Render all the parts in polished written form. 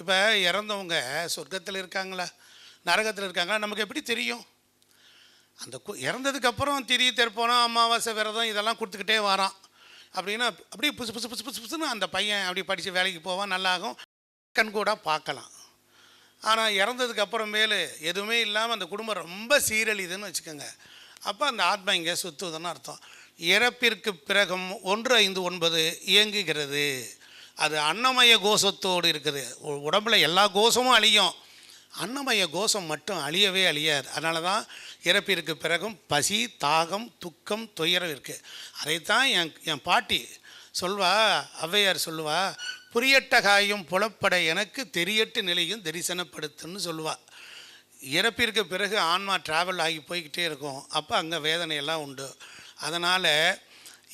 இப்போ இறந்தவங்க சொர்க்கத்தில் இருக்காங்களா நரகத்தில் இருக்காங்களா நமக்கு எப்படி தெரியும்? அந்த இறந்ததுக்கப்புறம் திரி தெற்போனம் அமாவாசை விரதம் இதெல்லாம் கொடுத்துக்கிட்டே வரான் அப்படின்னா அப்படியே புதுசு புதுசு புதுசு புதுசுன்னு அந்த பையன் அப்படி படித்து வேலைக்கு போவான், நல்லாகும், கண்கூட பார்க்கலாம். ஆனால் இறந்ததுக்கு அப்புறமேலு எதுவுமே இல்லாமல் அந்த குடும்பம் ரொம்ப சீரழிதுன்னு வச்சுக்கோங்க. அப்போ அந்த ஆத்மா இங்கே சுற்றுதுன்னு அர்த்தம். இறப்பிற்கு பிறகும் 159 இயங்குகிறது. அது அன்னமய கோஷத்தோடு இருக்குது. உடம்புல எல்லா கோஷமும் அழியும், அன்னமய கோஷம் மட்டும் அழியவே அழியாது. அதனால தான் இறப்பிற்கு பிறகும் பசி, தாகம், துக்கம், துயரம் இருக்குது. அதைத்தான் என் பாட்டி சொல்வா, ஔவையார் சொல்லுவா, புரியட்ட காயும் புலப்பட எனக்கு தெரியட்டு நிலையும் தரிசனப்படுத்துன்னு சொல்லுவாள். இறப்பிற்கு பிறகு ஆன்மா ட்ராவல் ஆகி போய்கிட்டே இருக்கும். அப்போ அங்கே வேதனையெல்லாம் உண்டு. அதனால்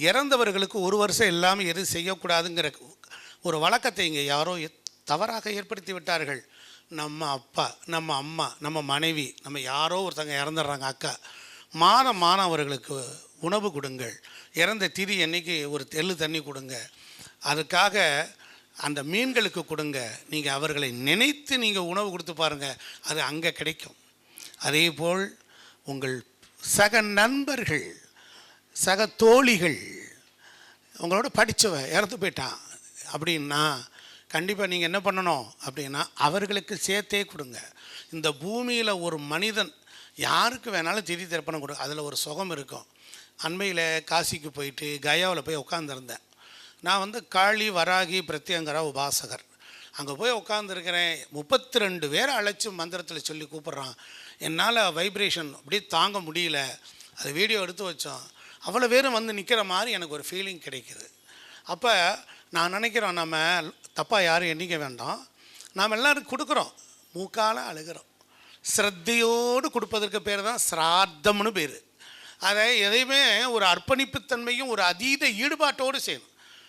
இறந்தவர்களுக்கு ஒரு வருஷம் இல்லாமல் எது செய்யக்கூடாதுங்கிற ஒரு வழக்கத்தை இங்கே யாரோ தவறாக ஏற்படுத்தி விட்டார்கள். நம்ம அப்பா, நம்ம அம்மா, நம்ம மனைவி, நம்ம யாரோ ஒருத்தங்க இறந்துடுறாங்க, அக்கா, மாதம் அவர்களுக்கு உணவு கொடுங்கள். இறந்த திதி அன்னைக்கு ஒரு தெள்ளு தண்ணி கொடுங்க. அதுக்காக அந்த மீன்களுக்கு கொடுங்க. நீங்கள் அவர்களை நினைத்து நீங்கள் உணவு கொடுத்து பாருங்கள், அது அங்கே கிடைக்கும். அதே போல் உங்கள் சக நண்பர்கள், சக தோழிகள், உங்களோட படித்தவன் இறந்து போயிட்டான் அப்படின்னா கண்டிப்பாக நீங்கள் என்ன பண்ணணும் அப்படின்னா அவர்களுக்கு சேர்த்தே கொடுங்க. இந்த பூமியில் ஒரு மனிதன் யாருக்கு வேணாலும் திதி தர்ப்பணம் கொடு, அதில் ஒரு சுகம் இருக்கும். அண்மையில் காசிக்கு போயிட்டு கயாவில் போய் உட்காந்துருந்தேன். நான் காளி, வராகி, பிரத்யங்கரா உபாசகர். அங்கே போய் உட்காந்துருக்கிறேன். 32 பேரை அழைச்சி மந்திரத்தில் சொல்லி கூப்பிட்றான். என்னால் வைப்ரேஷன் அப்படியே தாங்க முடியல. அது வீடியோ எடுத்து வச்சோம். அவ்வளோ பேரும் நிற்கிற மாதிரி எனக்கு ஒரு ஃபீலிங் கிடைக்குது. அப்போ நான் நினைக்கிறோம், நம்ம தப்பாக யாரும் எண்ணிக்க வேண்டாம், நாம் எல்லோரும் கொடுக்குறோம், மூக்கால் அழுகிறோம். ஸ்ரத்தையோடு கொடுப்பதற்கு பேர் தான் சிராத்தம்னு பேர். அதை எதையுமே ஒரு அர்ப்பணிப்புத்தன்மையும் ஒரு அதீத ஈடுபாட்டோடு செய்யணும்.